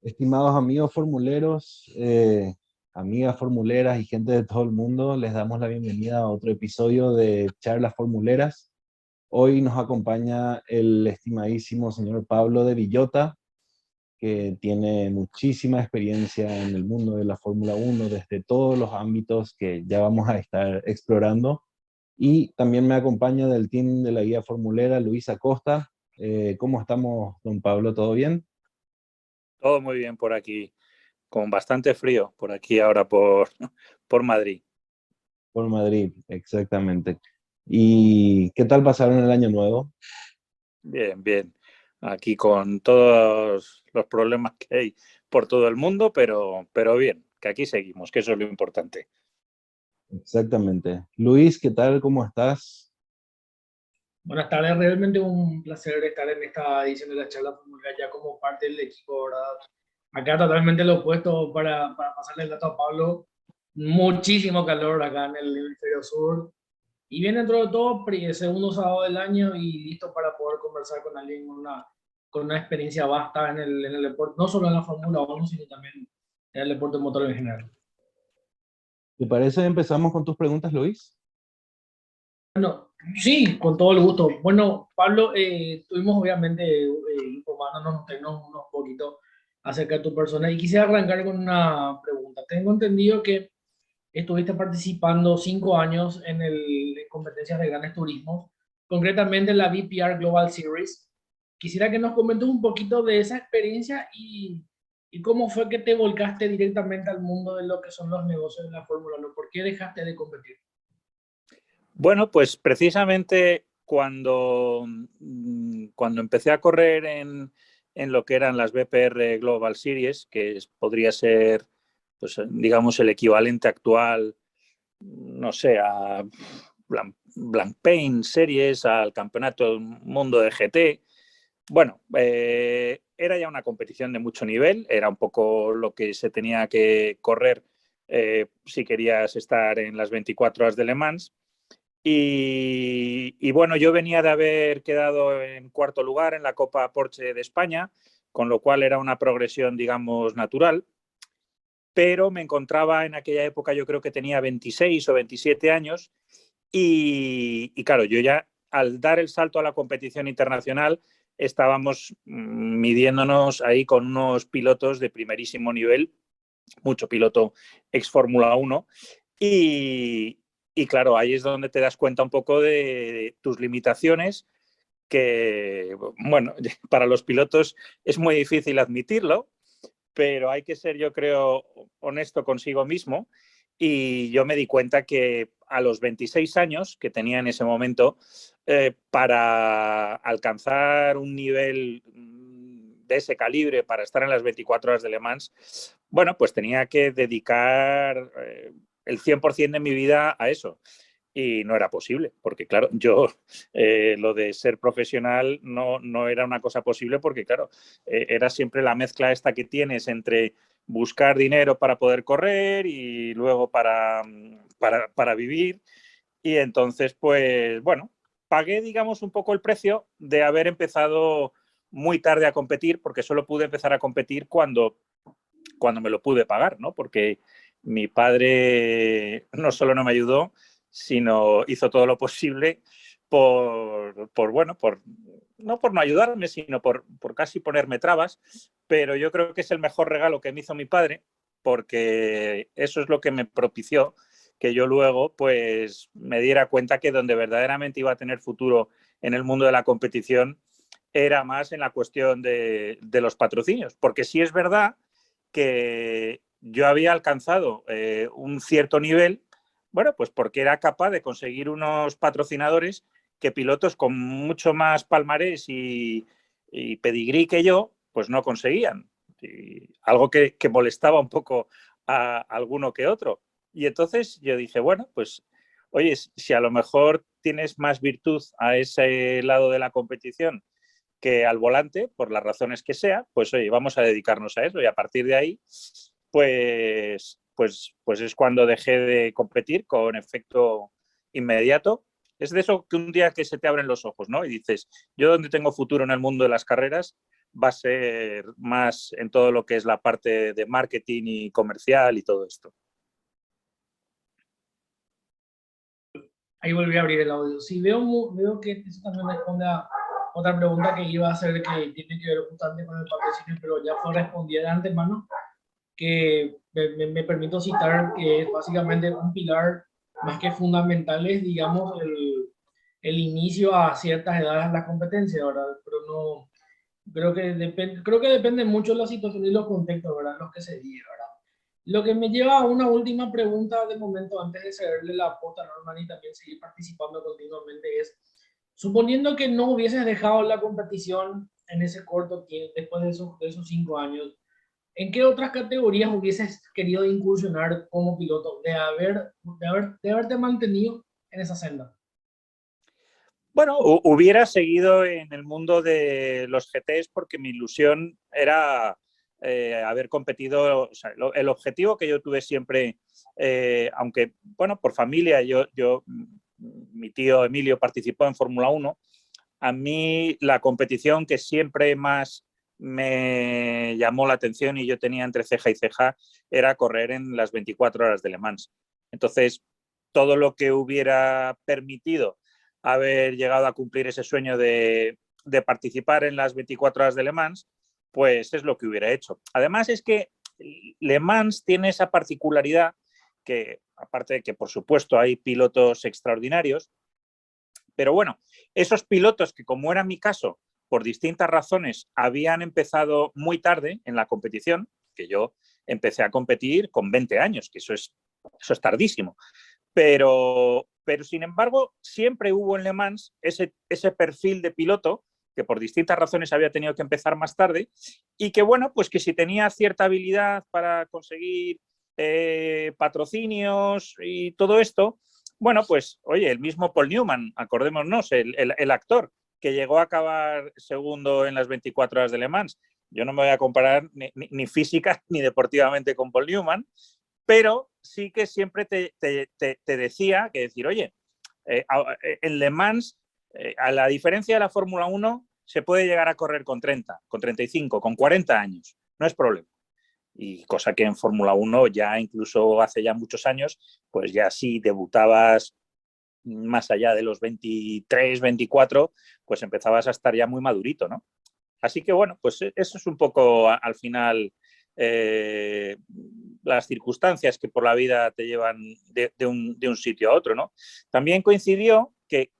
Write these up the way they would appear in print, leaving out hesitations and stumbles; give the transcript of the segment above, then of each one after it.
Estimados amigos formuleros, amigas formuleras y gente de todo el mundo, les damos la bienvenida a otro episodio de Charlas Formuleras. Hoy nos acompaña el estimadísimo señor Pablo de Villota, que tiene muchísima experiencia en el mundo de la Fórmula Uno desde todos los ámbitos que ya vamos a estar explorando. Y también me acompaña del team de la guía formulera Luisa Costa. ¿Cómo estamos, don Pablo? ¿Todo bien? Todo muy bien por aquí, con bastante frío por aquí ahora por Madrid. Por Madrid, exactamente. ¿Y qué tal pasaron el año nuevo? Bien, bien. Aquí con todos los problemas que hay por todo el mundo, pero bien, que aquí seguimos, que eso es lo importante. Exactamente. Luis, ¿qué tal? ¿Cómo estás? Buenas tardes, realmente un placer estar en esta edición de la charla pública ya como parte del equipo, ¿verdad? Acá totalmente lo opuesto para pasarle el dato a Pablo. Muchísimo calor acá en el hemisferio sur. Y bien dentro de todo, segundo sábado del año y listo para poder conversar con alguien con una experiencia vasta en el deporte, no solo en la Fórmula 1, sino también en el deporte motor en general. ¿Te parece? Empezamos con tus preguntas, Luis. Bueno, sí, con todo el gusto. Bueno, Pablo, estuvimos obviamente informándonos unos poquitos acerca de tu persona y quisiera arrancar con una pregunta. Tengo entendido que estuviste participando 5 años en competencias de grandes turismos, concretamente en la VPR Global Series. Quisiera que nos comentes un poquito de esa experiencia y cómo fue que te volcaste directamente al mundo de lo que son los negocios de la Fórmula 1. ¿Por qué dejaste de competir? Bueno, pues precisamente cuando empecé a correr en lo que eran las BPR Global Series, podría ser, pues, digamos, el equivalente actual, no sé, a Blancpain Series, al Campeonato del Mundo de GT. Bueno, era ya una competición de mucho nivel, era un poco lo que se tenía que correr si querías estar en las 24 horas de Le Mans. Y bueno, yo venía de haber quedado en cuarto lugar en la Copa Porsche de España, con lo cual era una progresión, digamos, natural, pero me encontraba en aquella época, yo creo que tenía 26 o 27 años, y claro, yo ya al dar el salto a la competición internacional estábamos midiéndonos ahí con unos pilotos de primerísimo nivel, mucho piloto ex Fórmula 1, y claro, ahí es donde te das cuenta un poco de tus limitaciones, que, bueno, para los pilotos es muy difícil admitirlo, pero hay que ser, yo creo, honesto consigo mismo. Y yo me di cuenta que a los 26 años que tenía en ese momento, para alcanzar un nivel de ese calibre, para estar en las 24 horas de Le Mans, bueno, pues tenía que dedicar el 100% de mi vida a eso. Y no era posible, porque claro, yo lo de ser profesional no era una cosa posible, porque claro, era siempre la mezcla esta que tienes entre buscar dinero para poder correr y luego para vivir. Y entonces, pues bueno, pagué, digamos, un poco el precio de haber empezado muy tarde a competir, porque solo pude empezar a competir cuando me lo pude pagar, ¿no? Porque mi padre no solo no me ayudó, sino hizo todo lo posible bueno, no por no ayudarme, sino por casi ponerme trabas, pero yo creo que es el mejor regalo que me hizo mi padre, porque eso es lo que me propició que yo luego pues me diera cuenta que donde verdaderamente iba a tener futuro en el mundo de la competición era más en la cuestión de los patrocinios, porque sí es verdad que yo había alcanzado un cierto nivel, bueno, pues porque era capaz de conseguir unos patrocinadores que pilotos con mucho más palmarés y pedigrí que yo, pues no conseguían. Y algo que molestaba un poco a alguno que otro. Y entonces yo dije, bueno, pues, oye, si a lo mejor tienes más virtud a ese lado de la competición que al volante, por las razones que sea, pues oye, vamos a dedicarnos a eso. Y a partir de ahí, pues es cuando dejé de competir con efecto inmediato. Es de eso que un día que se te abren los ojos, ¿no? Y dices, yo donde tengo futuro en el mundo de las carreras, va a ser más en todo lo que es la parte de marketing y comercial y todo esto. Ahí volví a abrir el audio. Sí, veo que eso también responde a otra pregunta que iba a hacer, que tiene que ver justamente con el patrocinio, pero ya fue respondida de antemano, que me permito citar que es básicamente un pilar más que fundamental, es, digamos, el inicio a ciertas edades de la competencia, ¿verdad? Pero no, creo que depende mucho de la situación y los contextos, ¿verdad? Los que se diga, ¿verdad? Lo que me lleva a una última pregunta de momento, antes de cederle la posta a Norman y también seguir participando continuamente, es, suponiendo que no hubieses dejado la competición en ese corto tiempo, después de esos 5 años, ¿en qué otras categorías hubieses querido incursionar como piloto de haberte mantenido en esa senda? Bueno, hubiera seguido en el mundo de los GTs porque mi ilusión era haber competido. O sea, el objetivo que yo tuve siempre, aunque, bueno, por familia, mi tío Emilio participó en Fórmula 1, a mí la competición que siempre más me llamó la atención y yo tenía entre ceja y ceja era correr en las 24 horas de Le Mans. Entonces, todo lo que hubiera permitido haber llegado a cumplir ese sueño de participar en las 24 horas de Le Mans, pues es lo que hubiera hecho. Además es que Le Mans tiene esa particularidad que, aparte de que por supuesto hay pilotos extraordinarios, pero bueno, esos pilotos que, como era mi caso, por distintas razones habían empezado muy tarde en la competición, que yo empecé a competir con 20 años, que eso es tardísimo, pero sin embargo siempre hubo en Le Mans ese perfil de piloto que por distintas razones había tenido que empezar más tarde y que, bueno, pues que si tenía cierta habilidad para conseguir patrocinios y todo esto, bueno, pues oye, el mismo Paul Newman, acordémonos, el actor que llegó a acabar segundo en las 24 horas de Le Mans. Yo no me voy a comparar ni física ni deportivamente con Paul Newman, pero sí que siempre te decía que decir, oye, en Le Mans, a la diferencia de la Fórmula 1, se puede llegar a correr con 30, con 35, con 40 años, no es problema. Y cosa que en Fórmula 1 ya incluso hace ya muchos años, pues ya si debutabas más allá de los 23, 24, pues empezabas a estar ya muy madurito, ¿no? Así que bueno, pues eso es un poco al final las circunstancias que por la vida te llevan de un sitio a otro, ¿no? También coincidió que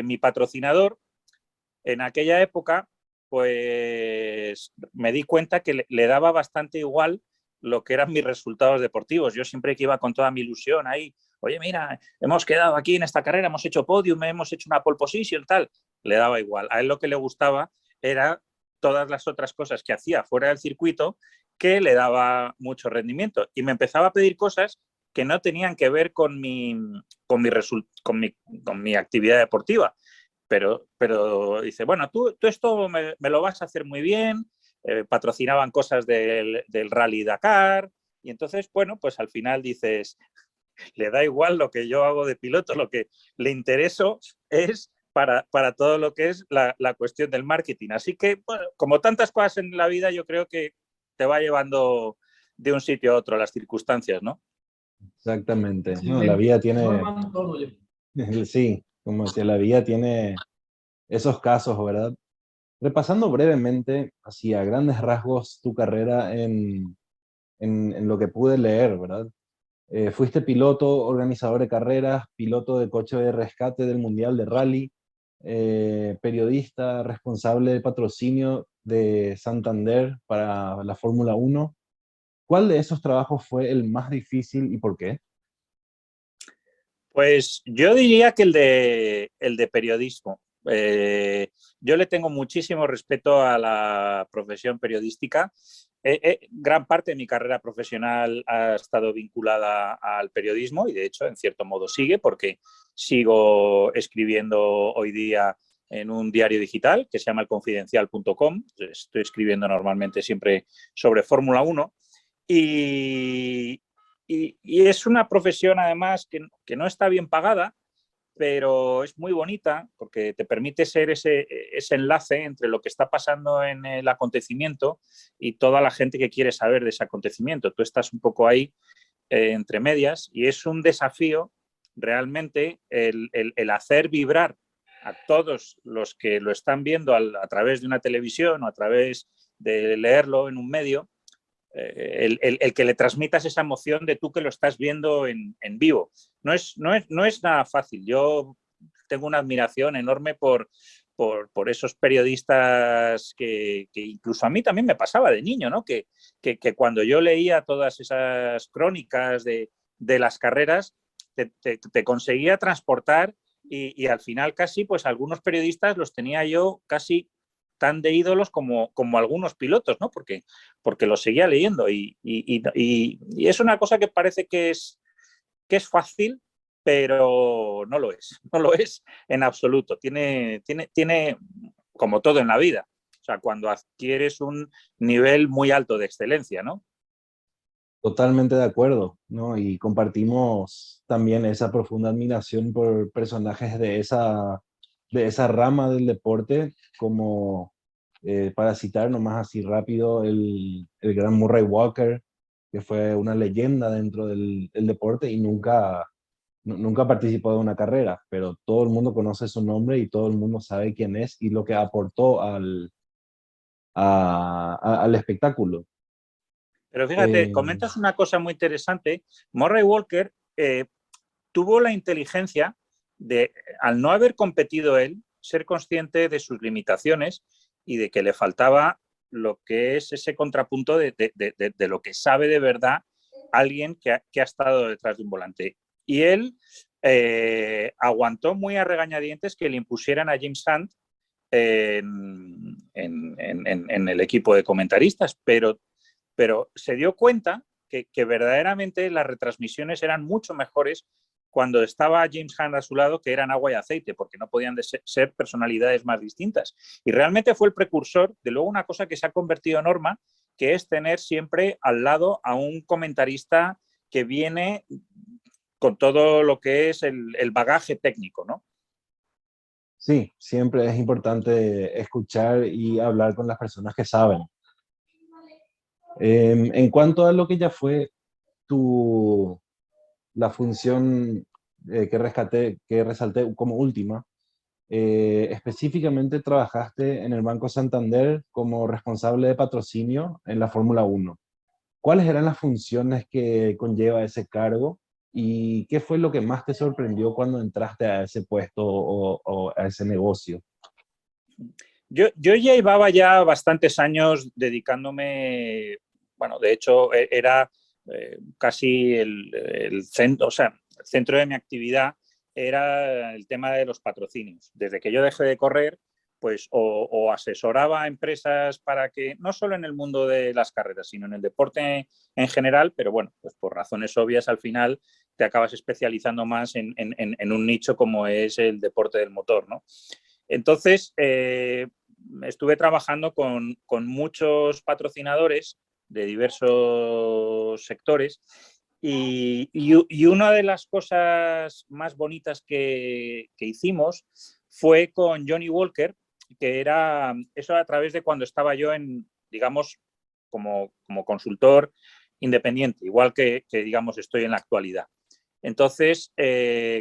mi patrocinador en aquella época, pues me di cuenta que le daba bastante igual lo que eran mis resultados deportivos. Yo siempre que iba con toda mi ilusión ahí, oye, mira, hemos quedado aquí en esta carrera, hemos hecho podium, hemos hecho una pole position, tal, le daba igual. A él lo que le gustaba era todas las otras cosas que hacía fuera del circuito que le daba mucho rendimiento. Y me empezaba a pedir cosas que no tenían que ver con mi actividad deportiva. Pero dice, bueno, tú esto me lo vas a hacer muy bien, patrocinaban cosas del Rally Dakar, y entonces, bueno, pues al final dices, le da igual lo que yo hago de piloto, lo que le intereso es para todo lo que es la cuestión del marketing. Así que, bueno, como tantas cosas en la vida, yo creo que te va llevando de un sitio a otro las circunstancias, ¿no? Exactamente. Sí, No, la vida tiene, todo. sí, como decía, la vida tiene esos casos, ¿verdad? Repasando brevemente, así a grandes rasgos, tu carrera en lo que pude leer, ¿verdad? Fuiste piloto, organizador de carreras, piloto de coche de rescate del Mundial de Rally, periodista, responsable de patrocinio de Santander para la Fórmula 1. ¿Cuál de esos trabajos fue el más difícil y por qué? Pues yo diría que el de periodismo. Yo le tengo muchísimo respeto a la profesión periodística. Gran parte de mi carrera profesional ha estado vinculada al periodismo y de hecho en cierto modo sigue porque sigo escribiendo hoy día en un diario digital que se llama elconfidencial.com. Estoy escribiendo normalmente siempre sobre Fórmula 1 y es una profesión además que no está bien pagada pero es muy bonita porque te permite ser ese enlace entre lo que está pasando en el acontecimiento y toda la gente que quiere saber de ese acontecimiento. Tú estás un poco ahí entre medias y es un desafío realmente el hacer vibrar a todos los que lo están viendo a través de una televisión o a través de leerlo en un medio, el que le transmitas esa emoción de tú que lo estás viendo en vivo. No es nada fácil. Yo tengo una admiración enorme por esos periodistas que incluso a mí también me pasaba de niño, ¿no? Que cuando yo leía todas esas crónicas de las carreras, te conseguía transportar y al final casi, pues algunos periodistas los tenía yo casi tan de ídolos como algunos pilotos, ¿no? Porque los seguía leyendo y es una cosa que parece que es fácil, pero no lo es, no lo es en absoluto. Tiene como todo en la vida, o sea, cuando adquieres un nivel muy alto de excelencia, ¿no? Totalmente de acuerdo, ¿no? Y compartimos también esa profunda admiración por personajes de esa rama del deporte, como para citar nomás así rápido, el gran Murray Walker, que fue una leyenda dentro del deporte y nunca participó de una carrera, pero todo el mundo conoce su nombre y todo el mundo sabe quién es y lo que aportó al espectáculo. Pero fíjate, Eh, comentas una cosa muy interesante. Murray Walker tuvo la inteligencia de, al no haber competido él, ser consciente de sus limitaciones y de que le faltaba lo que es ese contrapunto de lo que sabe de verdad alguien que ha estado detrás de un volante. Y él aguantó muy a regañadientes que le impusieran a James Hunt en el equipo de comentaristas, pero se dio cuenta que verdaderamente las retransmisiones eran mucho mejores cuando estaba James Hunt a su lado, que eran agua y aceite, porque no podían ser personalidades más distintas. Y realmente fue el precursor de luego una cosa que se ha convertido en norma, que es tener siempre al lado a un comentarista que viene con todo lo que es el bagaje técnico, ¿no? sí, siempre es importante escuchar y hablar con las personas que saben. En cuanto a lo que ya fue tu, la función que resalté como última, específicamente trabajaste en el Banco Santander como responsable de patrocinio en la Fórmula 1. ¿Cuáles eran las funciones que conlleva ese cargo y qué fue lo que más te sorprendió cuando entraste a ese puesto o a ese negocio? Yo ya llevaba ya bastantes años dedicándome, bueno, de hecho era casi el centro, o sea, el centro de mi actividad era el tema de los patrocinios. Desde que yo dejé de correr, pues o asesoraba a empresas para que, no solo en el mundo de las carreras, sino en el deporte en general, pero bueno, pues por razones obvias al final te acabas especializando más en un nicho como es el deporte del motor, ¿no? Entonces, estuve trabajando con muchos patrocinadores de diversos sectores y una de las cosas más bonitas que hicimos fue con Johnny Walker, que era eso a través de cuando estaba yo digamos, como consultor independiente, igual que digamos, estoy en la actualidad. Entonces,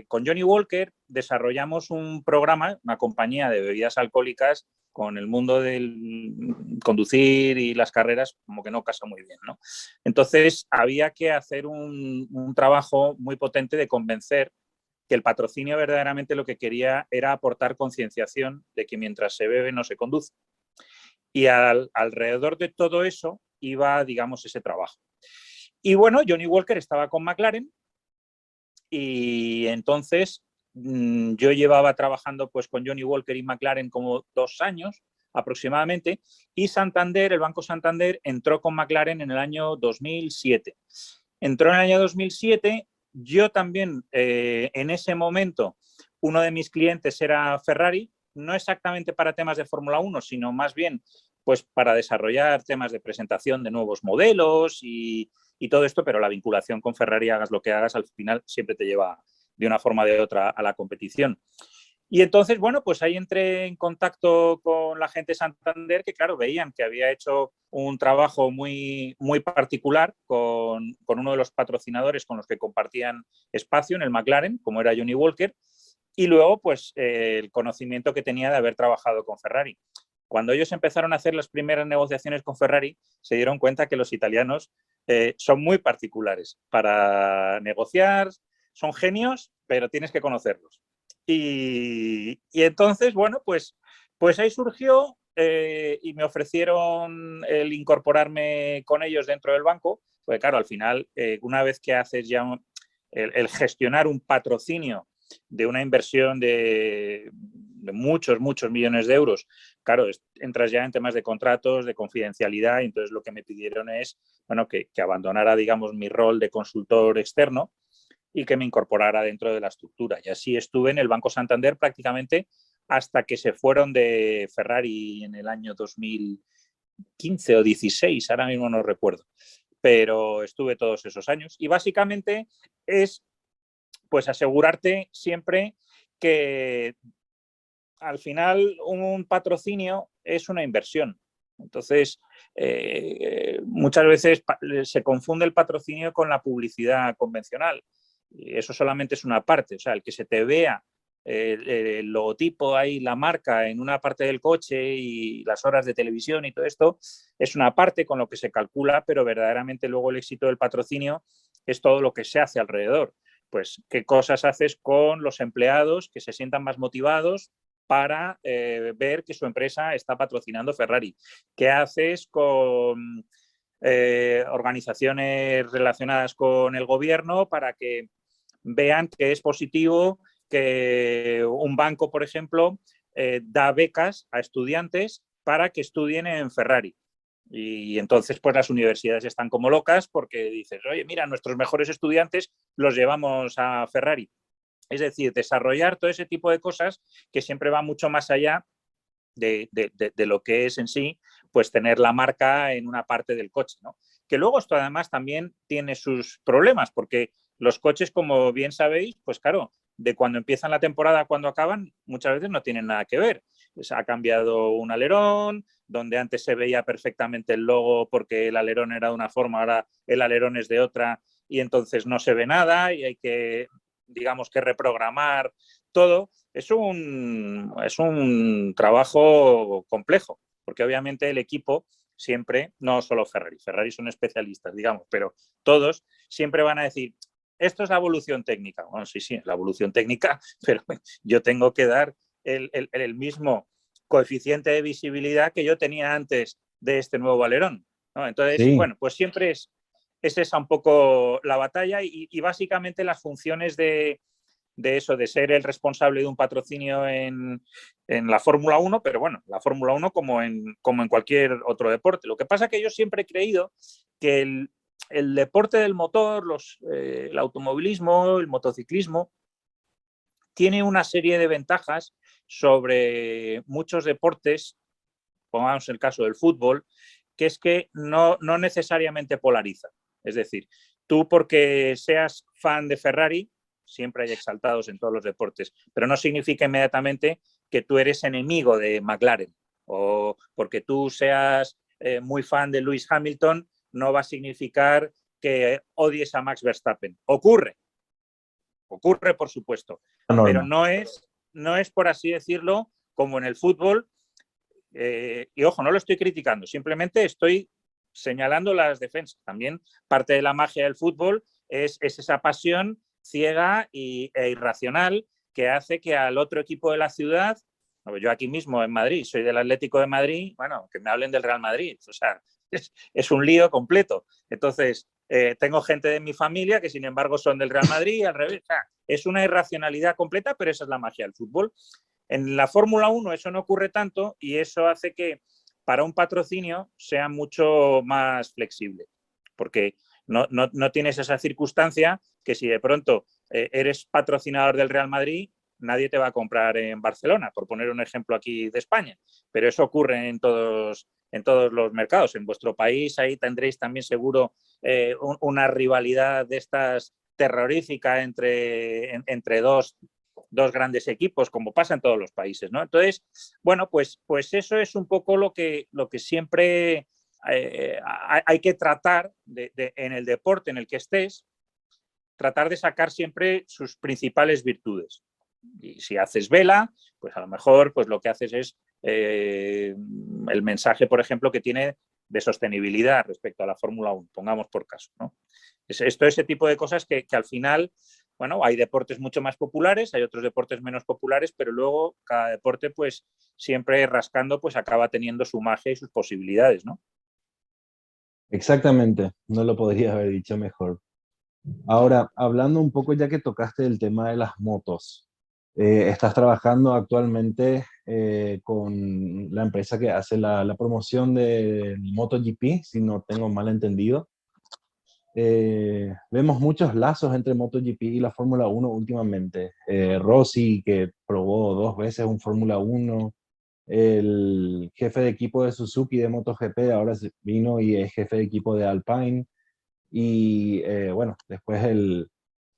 con Johnny Walker desarrollamos un programa, una compañía de bebidas alcohólicas con el mundo del conducir y las carreras como que no casa muy bien, ¿no? Entonces, había que hacer un trabajo muy potente de convencer que el patrocinio verdaderamente lo que quería era aportar concienciación de que mientras se bebe no se conduce. Y alrededor de todo eso iba, digamos, ese trabajo. Y bueno, Johnny Walker estaba con McLaren y entonces yo llevaba trabajando pues con Johnny Walker y McLaren como 2 años aproximadamente y Santander, el Banco Santander, entró con McLaren en el año 2007. Entró en el año 2007, yo también en ese momento uno de mis clientes era Ferrari, no exactamente para temas de Fórmula 1, sino más bien pues para desarrollar temas de presentación de nuevos modelos y todo esto, pero la vinculación con Ferrari, hagas lo que hagas, al final siempre te lleva de una forma o de otra a la competición. Y entonces, bueno, pues ahí entré en contacto con la gente de Santander, que claro, veían que había hecho un trabajo muy, muy particular con uno de los patrocinadores con los que compartían espacio en el McLaren, como era Johnny Walker, y luego pues el conocimiento que tenía de haber trabajado con Ferrari. Cuando ellos empezaron a hacer las primeras negociaciones con Ferrari, se dieron cuenta que los italianos son muy particulares para negociar, son genios, pero tienes que conocerlos. Y entonces, bueno, pues ahí surgió y me ofrecieron el incorporarme con ellos dentro del banco, porque claro, al final, una vez que haces ya el gestionar un patrocinio de una inversión de muchos, muchos millones de euros, claro, entras ya en temas de contratos, de confidencialidad, y entonces lo que me pidieron es, bueno, que abandonara, digamos, mi rol de consultor externo y que me incorporara dentro de la estructura. Y así estuve en el Banco Santander prácticamente hasta que se fueron de Ferrari en el año 2015 o 16, ahora mismo no recuerdo, pero estuve todos esos años. Y básicamente es pues asegurarte siempre que al final un patrocinio es una inversión. Entonces, muchas veces se confunde el patrocinio con la publicidad convencional. Y eso solamente es una parte. O sea, el que se te vea el logotipo ahí, la marca en una parte del coche y las horas de televisión y todo esto, es una parte con lo que se calcula, pero verdaderamente luego el éxito del patrocinio es todo lo que se hace alrededor. Pues qué cosas haces con los empleados que se sientan más motivados para ver que su empresa está patrocinando Ferrari. ¿Qué haces con organizaciones relacionadas con el gobierno para que vean que es positivo que un banco, por ejemplo, da becas a estudiantes para que estudien en Ferrari? Y entonces, pues las universidades están como locas porque dices, oye, mira, nuestros mejores estudiantes los llevamos a Ferrari. Es decir, desarrollar todo ese tipo de cosas que siempre va mucho más allá de lo que es en sí, pues tener la marca en una parte del coche, ¿no? Que luego esto además también tiene sus problemas, porque los coches, como bien sabéis, pues claro, de cuando empiezan la temporada a cuando acaban, muchas veces no tienen nada que ver. Pues ha cambiado un alerón, donde antes se veía perfectamente el logo porque el alerón era de una forma, ahora el alerón es de otra y entonces no se ve nada y hay que, digamos, que reprogramar todo. Es un trabajo complejo, porque obviamente el equipo siempre, no solo Ferrari son especialistas, digamos, pero todos siempre van a decir, esto es la evolución técnica. Bueno, sí, es la evolución técnica, pero yo tengo que dar el mismo coeficiente de visibilidad que yo tenía antes de este nuevo alerón, ¿no? Entonces, Sí. bueno, pues siempre es esa un poco la batalla y básicamente las funciones de eso, de ser el responsable de un patrocinio en la Fórmula 1, pero bueno, la Fórmula 1 como en cualquier otro deporte. Lo que pasa es que yo siempre he creído que el deporte del motor, el automovilismo, el motociclismo, tiene una serie de ventajas sobre muchos deportes, pongamos el caso del fútbol, que es que no necesariamente polariza. Es decir, tú porque seas fan de Ferrari, siempre hay exaltados en todos los deportes, pero no significa inmediatamente que tú eres enemigo de McLaren, o porque tú seas muy fan de Lewis Hamilton, no va a significar que odies a Max Verstappen. Ocurre, por supuesto, pero no es, por así decirlo, como en el fútbol. Y ojo, no lo estoy criticando, simplemente estoy señalando las defensas. También parte de la magia del fútbol es esa pasión ciega e irracional que hace que al otro equipo de la ciudad, yo aquí mismo en Madrid, soy del Atlético de Madrid, bueno, que me hablen del Real Madrid, o sea, es un lío completo. Entonces, tengo gente de mi familia que sin embargo son del Real Madrid, al revés, o sea, es una irracionalidad completa, pero esa es la magia del fútbol. En la Fórmula 1 eso no ocurre tanto y eso hace que para un patrocinio sea mucho más flexible, porque no tienes esa circunstancia que si de pronto eres patrocinador del Real Madrid, nadie te va a comprar en Barcelona, por poner un ejemplo aquí de España, pero eso ocurre en todos los mercados. En vuestro país ahí tendréis también seguro una rivalidad de estas terrorífica entre dos grandes equipos, como pasa en todos los países, ¿no? Entonces, bueno, pues eso es un poco lo que siempre hay que tratar en el deporte en el que estés, tratar de sacar siempre sus principales virtudes. Y si haces vela, pues a lo mejor pues lo que haces es el mensaje, por ejemplo, que tiene de sostenibilidad respecto a la Fórmula 1, pongamos por caso, ¿no? Ese tipo de cosas que al final, bueno, hay deportes mucho más populares, hay otros deportes menos populares, pero luego cada deporte, pues siempre rascando, pues acaba teniendo su magia y sus posibilidades, ¿no? Exactamente, no lo podría haber dicho mejor. Ahora, hablando un poco ya que tocaste el tema de las motos, estás trabajando actualmente con la empresa que hace la promoción de MotoGP, si no tengo mal entendido. Vemos muchos lazos entre MotoGP y la Fórmula 1 últimamente. Rossi, que probó 2 veces un Fórmula 1, el jefe de equipo de Suzuki de MotoGP, ahora vino y es jefe de equipo de Alpine. Y bueno, después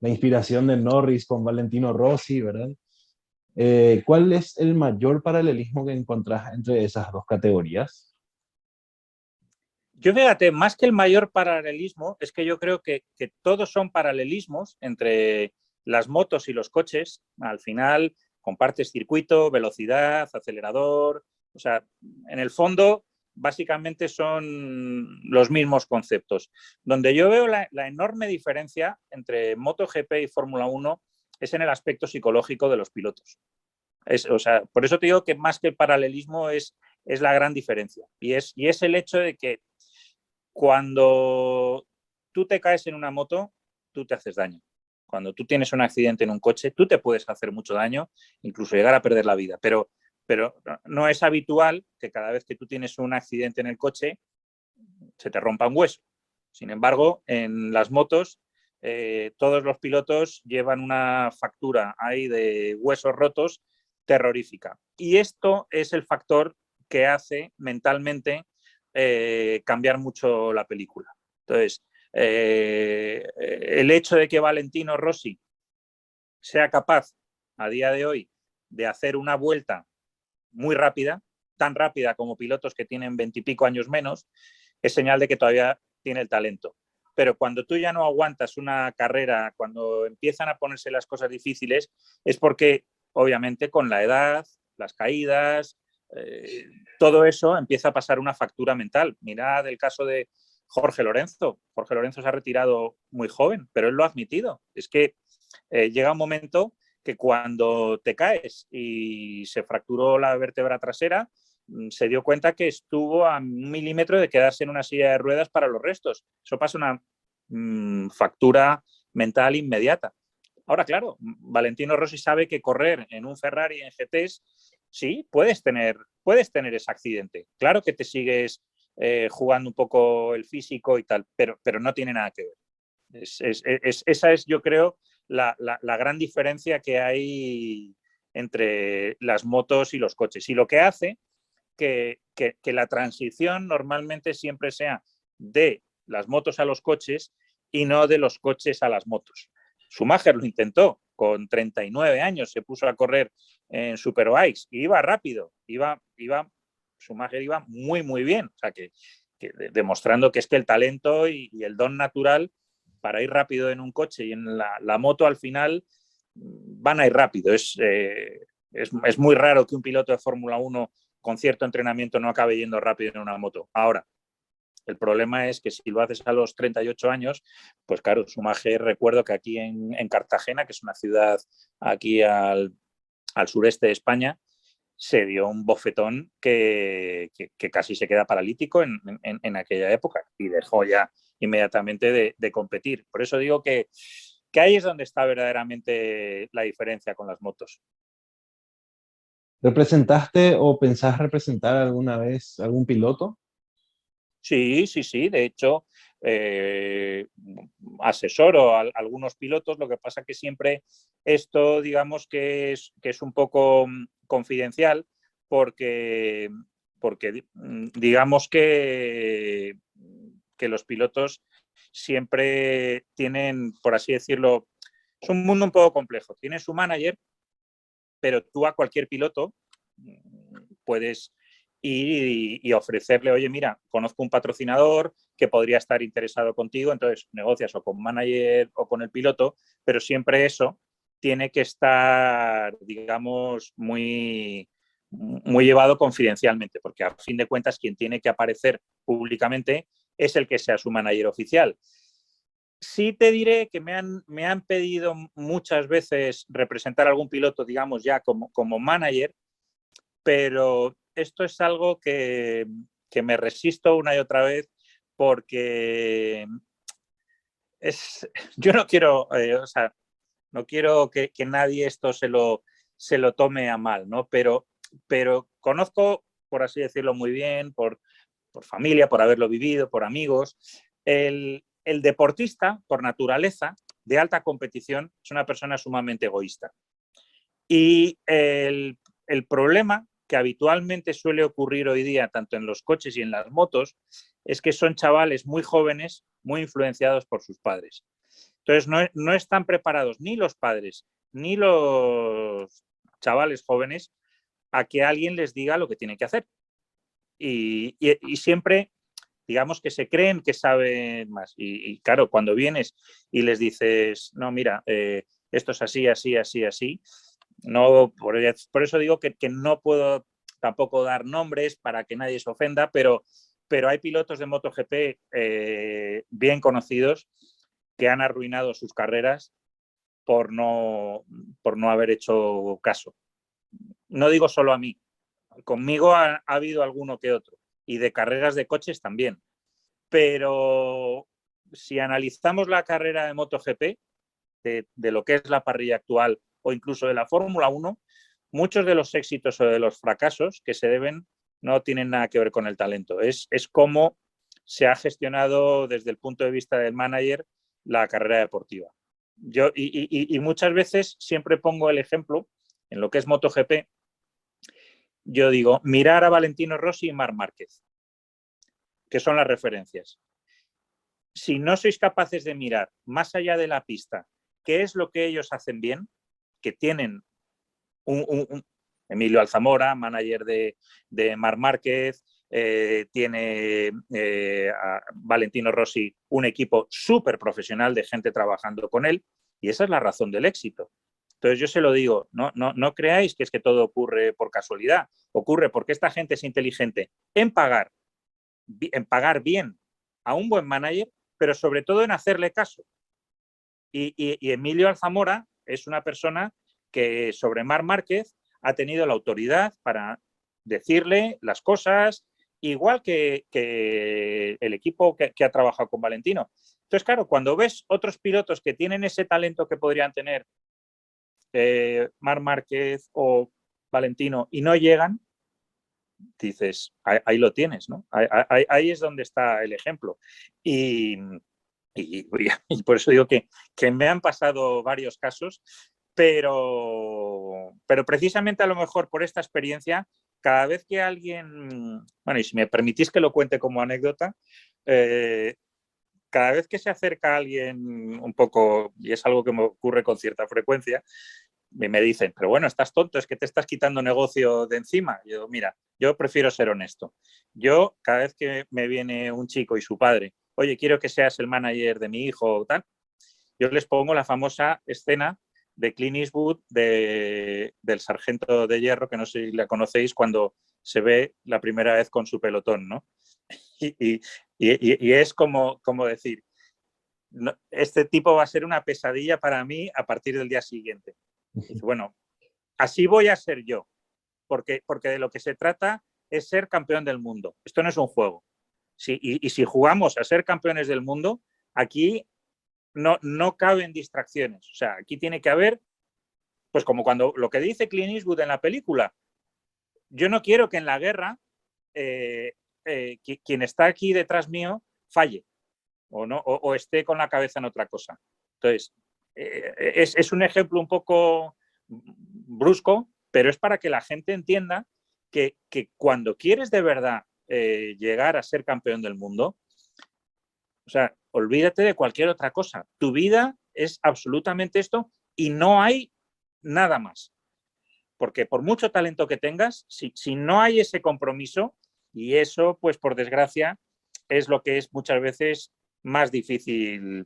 la inspiración de Norris con Valentino Rossi, ¿verdad? ¿Cuál es el mayor paralelismo que encontrás entre esas dos categorías? Yo fíjate, más que el mayor paralelismo, es que yo creo que todos son paralelismos entre las motos y los coches. Al final compartes circuito, velocidad, acelerador. O sea, en el fondo, básicamente son los mismos conceptos. Donde yo veo la enorme diferencia entre MotoGP y Fórmula 1 es en el aspecto psicológico de los pilotos. O sea, por eso te digo que más que el paralelismo es la gran diferencia. Y es el hecho de que cuando tú te caes en una moto, tú te haces daño. Cuando tú tienes un accidente en un coche, tú te puedes hacer mucho daño, incluso llegar a perder la vida. Pero no es habitual que cada vez que tú tienes un accidente en el coche, se te rompa un hueso. Sin embargo, en las motos, todos los pilotos llevan una factura ahí de huesos rotos terrorífica. Y esto es el factor que hace mentalmente cambiar mucho la película. Entonces, el hecho de que Valentino Rossi sea capaz a día de hoy de hacer una vuelta muy rápida, tan rápida como pilotos que tienen 20 y pico años menos, es señal de que todavía tiene el talento. Pero cuando tú ya no aguantas una carrera, cuando empiezan a ponerse las cosas difíciles, es porque obviamente con la edad, las caídas, todo eso empieza a pasar una factura mental. Mirad el caso de Jorge Lorenzo. Jorge Lorenzo se ha retirado muy joven, pero él lo ha admitido. Es que llega un momento que cuando te caes y se fracturó la vértebra trasera, se dio cuenta que estuvo a 1 milímetro de quedarse en una silla de ruedas para los restos. Eso pasa una factura mental inmediata. Ahora, claro, Valentino Rossi sabe que correr en un Ferrari en GTs, sí, puedes tener ese accidente. Claro que te sigues jugando un poco el físico y tal, pero no tiene nada que ver. Esa es, yo creo, la gran diferencia que hay entre las motos y los coches. Y lo que hace que la transición normalmente siempre sea de las motos a los coches y no de los coches a las motos. Schumacher lo intentó, con 39 años se puso a correr en Superbikes y iba rápido, Schumacher iba muy, muy bien, o sea que demostrando que es que el talento y el don natural para ir rápido en un coche y en la moto al final van a ir rápido. Es muy raro que un piloto de Fórmula 1 con cierto entrenamiento no acabe yendo rápido en una moto. Ahora, el problema es que si lo haces a los 38 años, pues claro, Schumacher, recuerdo que aquí en Cartagena, que es una ciudad aquí al sureste de España, se dio un bofetón que casi se queda paralítico en aquella época y dejó ya inmediatamente de competir. Por eso digo que ahí es donde está verdaderamente la diferencia con las motos. ¿Representaste o pensás representar alguna vez algún piloto? Sí, sí, sí. De hecho, asesoro a algunos pilotos. Lo que pasa que siempre esto, digamos que es un poco confidencial porque digamos que los pilotos siempre tienen, por así decirlo, es un mundo un poco complejo. Tienes su manager, pero tú a cualquier piloto puedes ir y ofrecerle, oye, mira, conozco un patrocinador que podría estar interesado contigo, entonces negocias o con manager o con el piloto, pero siempre eso tiene que estar, digamos, muy llevado confidencialmente, porque a fin de cuentas quien tiene que aparecer públicamente es el que sea su manager oficial. Sí te diré que me han pedido muchas veces representar a algún piloto, digamos, ya como manager, pero esto es algo que me resisto una y otra vez porque yo no quiero, o sea, no quiero que nadie esto se lo tome a mal, ¿no? Pero conozco, por así decirlo, muy bien, por familia, por haberlo vivido, por amigos. El deportista, por naturaleza, de alta competición, es una persona sumamente egoísta. Y el problema que habitualmente suele ocurrir hoy día, tanto en los coches y en las motos, es que son chavales muy jóvenes, muy influenciados por sus padres. Entonces, no están preparados ni los padres ni los chavales jóvenes a que alguien les diga lo que tienen que hacer. Y siempre, digamos que se creen que saben más. Y claro, cuando vienes y les dices, no, mira, esto es así, así, así, así, no, por eso digo que no puedo tampoco dar nombres para que nadie se ofenda, pero hay pilotos de MotoGP bien conocidos que han arruinado sus carreras por no haber hecho caso. No digo solo a mí, conmigo ha habido alguno que otro, y de carreras de coches también. Pero si analizamos la carrera de MotoGP, de lo que es la parrilla actual o incluso de la Fórmula 1, muchos de los éxitos o de los fracasos que se deben no tienen nada que ver con el talento. Es cómo se ha gestionado desde el punto de vista del manager la carrera deportiva. Yo, y muchas veces siempre pongo el ejemplo en lo que es MotoGP. Yo digo, mirar a Valentino Rossi y Marc Márquez, que son las referencias. Si no sois capaces de mirar más allá de la pista qué es lo que ellos hacen bien, que tienen un Emilio Alzamora, manager de Marc Márquez, tiene a Valentino Rossi un equipo súper profesional de gente trabajando con él, y esa es la razón del éxito. Entonces yo se lo digo, no creáis que es que todo ocurre por casualidad, ocurre porque esta gente es inteligente en pagar bien a un buen manager, pero sobre todo en hacerle caso. Y Emilio Alzamora es una persona que sobre Marc Márquez ha tenido la autoridad para decirle las cosas, igual que el equipo que ha trabajado con Valentino. Entonces, claro, cuando ves otros pilotos que tienen ese talento que podrían tener Marc Márquez o Valentino y no llegan, dices, ahí lo tienes, ¿no? Ahí es donde está el ejemplo. Y por eso digo que me han pasado varios casos, pero precisamente a lo mejor por esta experiencia, cada vez que alguien, bueno, y si me permitís que lo cuente como anécdota, cada vez que se acerca a alguien un poco, y es algo que me ocurre con cierta frecuencia, me dicen, pero bueno, estás tonto, es que te estás quitando negocio de encima. Yo, mira, yo prefiero ser honesto. Yo, cada vez que me viene un chico y su padre, oye, quiero que seas el manager de mi hijo o tal, yo les pongo la famosa escena de Clint Eastwood del Sargento de Hierro, que no sé si la conocéis, cuando se ve la primera vez con su pelotón, ¿no? Y es como decir, no, este tipo va a ser una pesadilla para mí a partir del día siguiente. Y dice, bueno, así voy a ser yo, porque de lo que se trata es ser campeón del mundo. Esto no es un juego. Y si jugamos a ser campeones del mundo, aquí no caben distracciones. O sea, aquí tiene que haber, pues como cuando lo que dice Clint Eastwood en la película, yo no quiero que en la guerra quien está aquí detrás mío falle o esté con la cabeza en otra cosa. Entonces, es un ejemplo un poco brusco, pero es para que la gente entienda que cuando quieres de verdad llegar a ser campeón del mundo, O sea, olvídate de cualquier otra cosa. Tu vida es absolutamente esto y no hay nada más. Porque por mucho talento que tengas, si no hay ese compromiso, y eso, pues por desgracia, es lo que es muchas veces más difícil.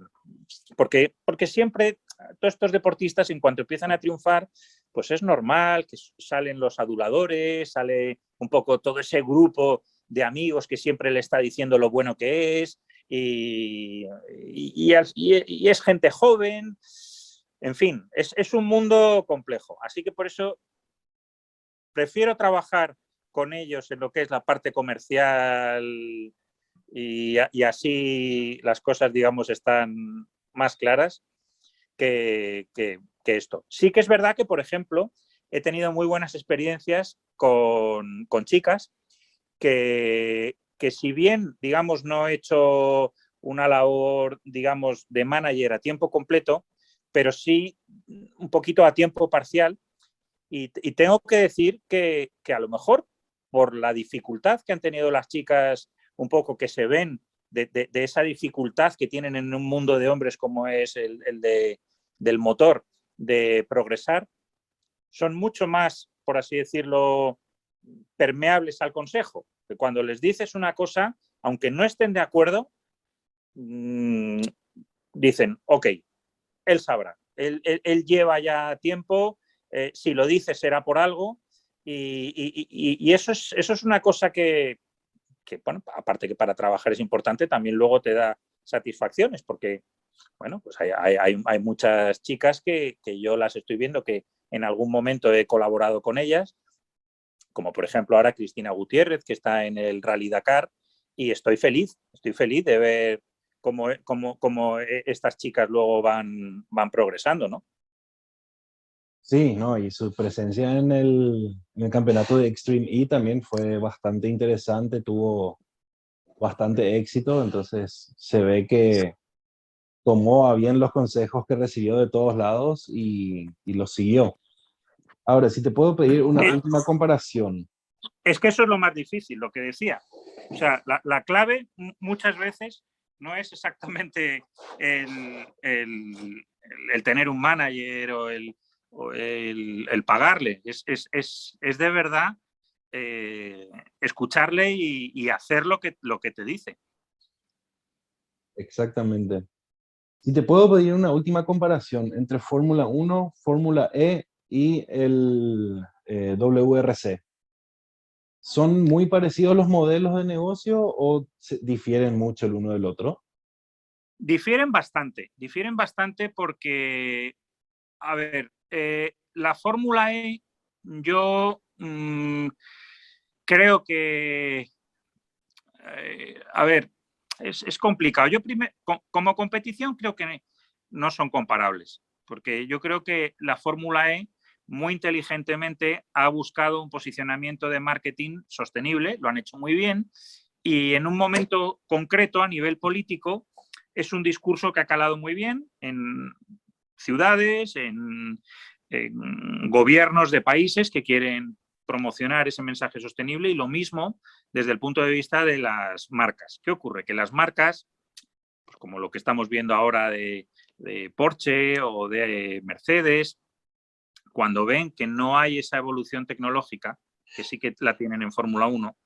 Porque siempre todos estos deportistas, en cuanto empiezan a triunfar, pues es normal que salen los aduladores, sale un poco todo ese grupo de amigos que siempre le está diciendo lo bueno que es, y es gente joven. En fin, es un mundo complejo. Así que por eso prefiero trabajar con ellos en lo que es la parte comercial y así las cosas, digamos, están más claras que esto. Sí que es verdad que, por ejemplo, he tenido muy buenas experiencias con chicas que si bien, digamos, no he hecho una labor, digamos, de manager a tiempo completo, pero sí un poquito a tiempo parcial. Y tengo que decir que a lo mejor por la dificultad que han tenido las chicas, un poco que se ven de esa dificultad que tienen en un mundo de hombres como es el del motor, de progresar, son mucho más, por así decirlo, permeables al consejo. Que cuando les dices una cosa, aunque no estén de acuerdo, dicen, ok, él sabrá, él lleva ya tiempo, si lo dice será por algo, y eso es una cosa que, bueno, aparte que para trabajar es importante, también luego te da satisfacciones, porque, bueno, pues hay muchas chicas que yo las estoy viendo que en algún momento he colaborado con ellas, como por ejemplo ahora Cristina Gutiérrez, que está en el Rally Dakar, y estoy feliz de ver cómo estas chicas luego van progresando, ¿no? Sí, ¿no? Y su presencia en el campeonato de Extreme E también fue bastante interesante, tuvo bastante éxito, entonces se ve que tomó a bien los consejos que recibió de todos lados y los siguió. Ahora, si te puedo pedir una última comparación. Es que eso es lo más difícil, lo que decía. O sea, la clave muchas veces no es exactamente el tener un manager o el pagarle. Es de verdad escucharle y hacer lo que te dice. Exactamente. Si te puedo pedir una última comparación entre Fórmula 1, Fórmula E y el WRC. ¿Son muy parecidos los modelos de negocio o difieren mucho el uno del otro? Difieren bastante porque, a ver, la Fórmula E, yo creo que, a ver, es complicado. Yo como competición creo que no son comparables, porque yo creo que la Fórmula E muy inteligentemente ha buscado un posicionamiento de marketing sostenible, lo han hecho muy bien, y en un momento concreto a nivel político es un discurso que ha calado muy bien en ciudades, en gobiernos de países que quieren promocionar ese mensaje sostenible, y lo mismo desde el punto de vista de las marcas. ¿Qué ocurre? Que las marcas, pues como lo que estamos viendo ahora de Porsche o de Mercedes, cuando ven que no hay esa evolución tecnológica, que sí que la tienen en Fórmula 1,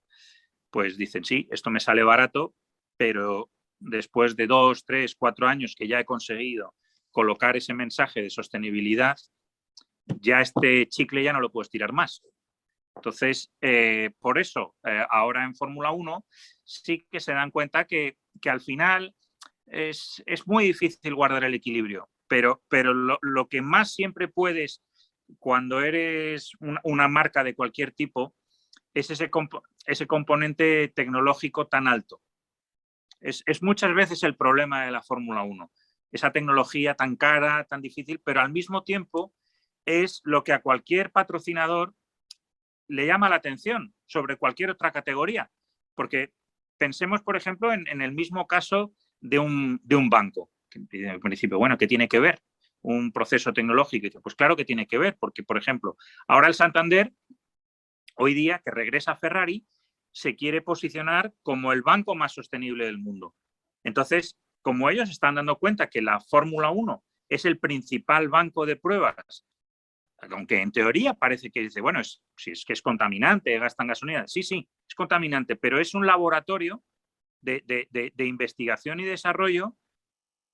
pues dicen, sí, esto me sale barato, pero después de 2, 3, 4 años que ya he conseguido colocar ese mensaje de sostenibilidad, ya este chicle ya no lo puedes tirar más. Entonces, por eso, ahora en Fórmula 1 sí que se dan cuenta que al final es muy difícil guardar el equilibrio, pero lo que más siempre puedes cuando eres una marca de cualquier tipo es ese componente tecnológico tan alto. Es muchas veces el problema de la Fórmula 1, esa tecnología tan cara, tan difícil, pero al mismo tiempo es lo que a cualquier patrocinador le llama la atención sobre cualquier otra categoría. Porque pensemos, por ejemplo, en el mismo caso de un banco. Que en principio, bueno, ¿qué tiene que ver un proceso tecnológico? Pues claro que tiene que ver, porque, por ejemplo, ahora el Santander, hoy día que regresa a Ferrari, se quiere posicionar como el banco más sostenible del mundo. Entonces, como ellos están dando cuenta que la Fórmula 1 es el principal banco de pruebas, aunque en teoría parece que dice, bueno, si es que es contaminante, gastan gasolina, sí, es contaminante, pero es un laboratorio de investigación y desarrollo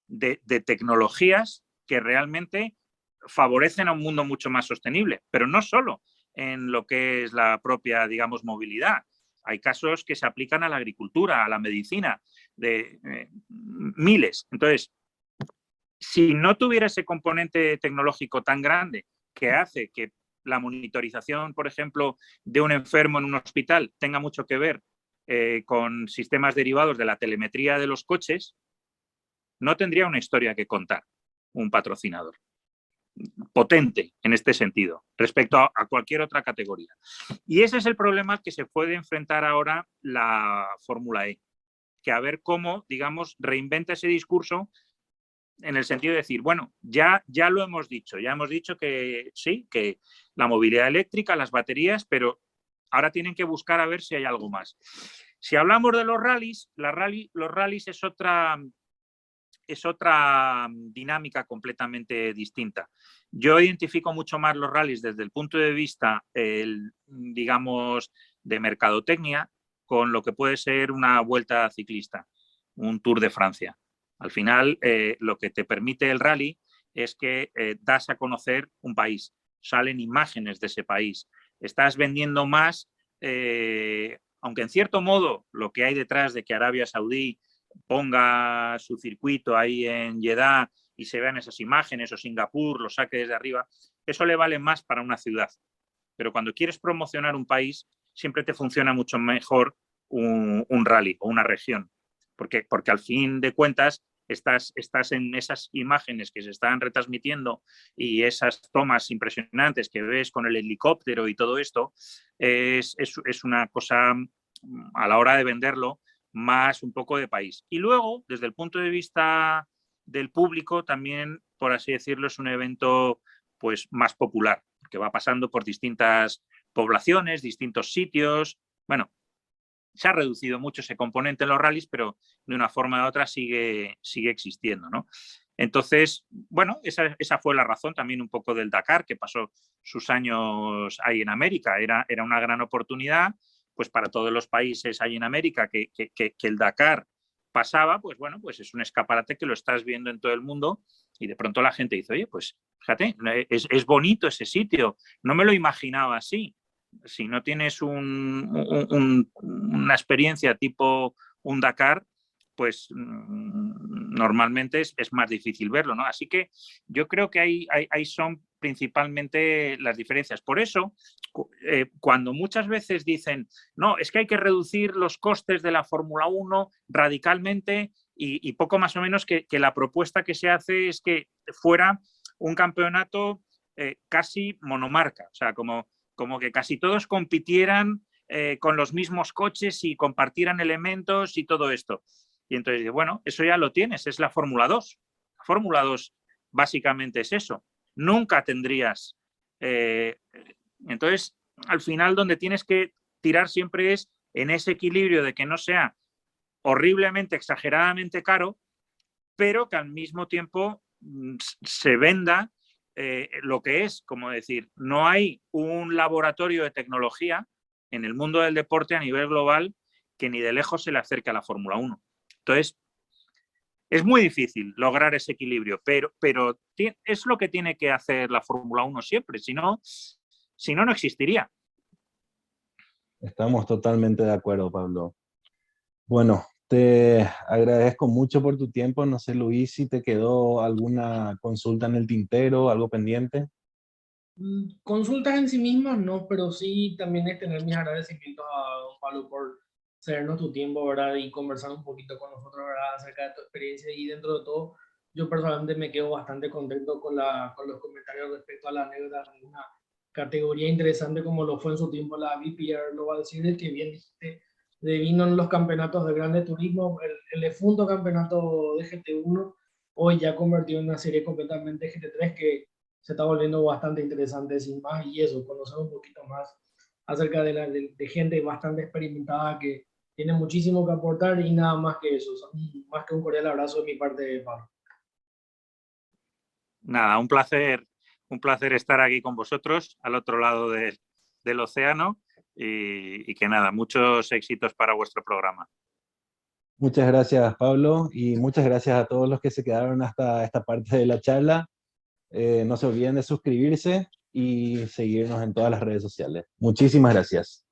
de tecnologías que realmente favorecen a un mundo mucho más sostenible, pero no solo en lo que es la propia, digamos, movilidad. Hay casos que se aplican a la agricultura, a la medicina, de miles. Entonces, si no tuviera ese componente tecnológico tan grande que hace que la monitorización, por ejemplo, de un enfermo en un hospital tenga mucho que ver con sistemas derivados de la telemetría de los coches, no tendría una historia que contar un patrocinador potente en este sentido respecto a cualquier otra categoría. Y ese es el problema que se puede enfrentar ahora la Fórmula E, que a ver cómo, digamos, reinventa ese discurso en el sentido de decir, bueno, ya lo hemos dicho, ya hemos dicho que sí, que la movilidad eléctrica, las baterías, pero ahora tienen que buscar a ver si hay algo más. Si hablamos de los rallies, los rallies es otra dinámica completamente distinta. Yo identifico mucho más los rallies desde el punto de vista, digamos, de mercadotecnia, con lo que puede ser una vuelta ciclista, un Tour de Francia. Al final, lo que te permite el rally es que das a conocer un país, salen imágenes de ese país, estás vendiendo más, aunque en cierto modo lo que hay detrás de que Arabia Saudí ponga su circuito ahí en Jeddah y se vean esas imágenes, o Singapur lo saque desde arriba, eso le vale más para una ciudad. Pero cuando quieres promocionar un país, siempre te funciona mucho mejor un rally o una región, porque al fin de cuentas estás en esas imágenes que se están retransmitiendo y esas tomas impresionantes que ves con el helicóptero y todo esto, es una cosa, a la hora de venderlo, más un poco de país. Y luego, desde el punto de vista del público, también, por así decirlo, es un evento pues más popular, que va pasando por distintas poblaciones, distintos sitios. Bueno, se ha reducido mucho ese componente en los rallies, pero de una forma u otra sigue existiendo, ¿no? Entonces, bueno, esa fue la razón también un poco del Dakar, que pasó sus años ahí en América. Era una gran oportunidad, pues para todos los países ahí en América, que el Dakar pasaba, pues bueno, pues es un escaparate que lo estás viendo en todo el mundo y de pronto la gente dice, oye, pues fíjate, es bonito ese sitio, no me lo imaginaba así. Si no tienes una experiencia tipo un Dakar, pues normalmente es más difícil verlo, ¿no? Así que yo creo que ahí son principalmente las diferencias. Por eso, cuando muchas veces dicen, no, es que hay que reducir los costes de la Fórmula 1 radicalmente y poco más o menos que la propuesta que se hace es que fuera un campeonato casi monomarca, o sea, como que casi todos compitieran con los mismos coches y compartieran elementos y todo esto. Y entonces, bueno, eso ya lo tienes, es la Fórmula 2. La Fórmula 2 básicamente es eso. Nunca tendrías... entonces, al final, donde tienes que tirar siempre es en ese equilibrio de que no sea horriblemente, exageradamente caro, pero que al mismo tiempo se venda lo que es, como decir, no hay un laboratorio de tecnología en el mundo del deporte a nivel global que ni de lejos se le acerque a la Fórmula 1. Entonces, es muy difícil lograr ese equilibrio, pero es lo que tiene que hacer la Fórmula 1 siempre, si no, no existiría. Estamos totalmente de acuerdo, Pablo. Bueno, te agradezco mucho por tu tiempo. No sé, Luis, si te quedó alguna consulta en el tintero, algo pendiente. Consultas en sí mismas, no, pero sí también es tener mis agradecimientos a don Pablo por cedernos tu tiempo, ¿verdad? Y conversar un poquito con nosotros, ¿verdad? Acerca de tu experiencia y dentro de todo, yo personalmente me quedo bastante contento con los comentarios respecto a la anécdota de una categoría interesante como lo fue en su tiempo la VPR Global Series, que bien dijiste, vino en los campeonatos de Grande Turismo, el defunto campeonato de GT1, hoy ya convertido en una serie completamente GT3 que se está volviendo bastante interesante sin más, y eso, conocer un poquito más acerca de gente bastante experimentada que tiene muchísimo que aportar y nada más que eso. Más que un cordial abrazo de mi parte, Pablo. Nada, un placer estar aquí con vosotros al otro lado del océano y que nada, muchos éxitos para vuestro programa. Muchas gracias, Pablo, y muchas gracias a todos los que se quedaron hasta esta parte de la charla. No se olviden de suscribirse y seguirnos en todas las redes sociales. Muchísimas gracias.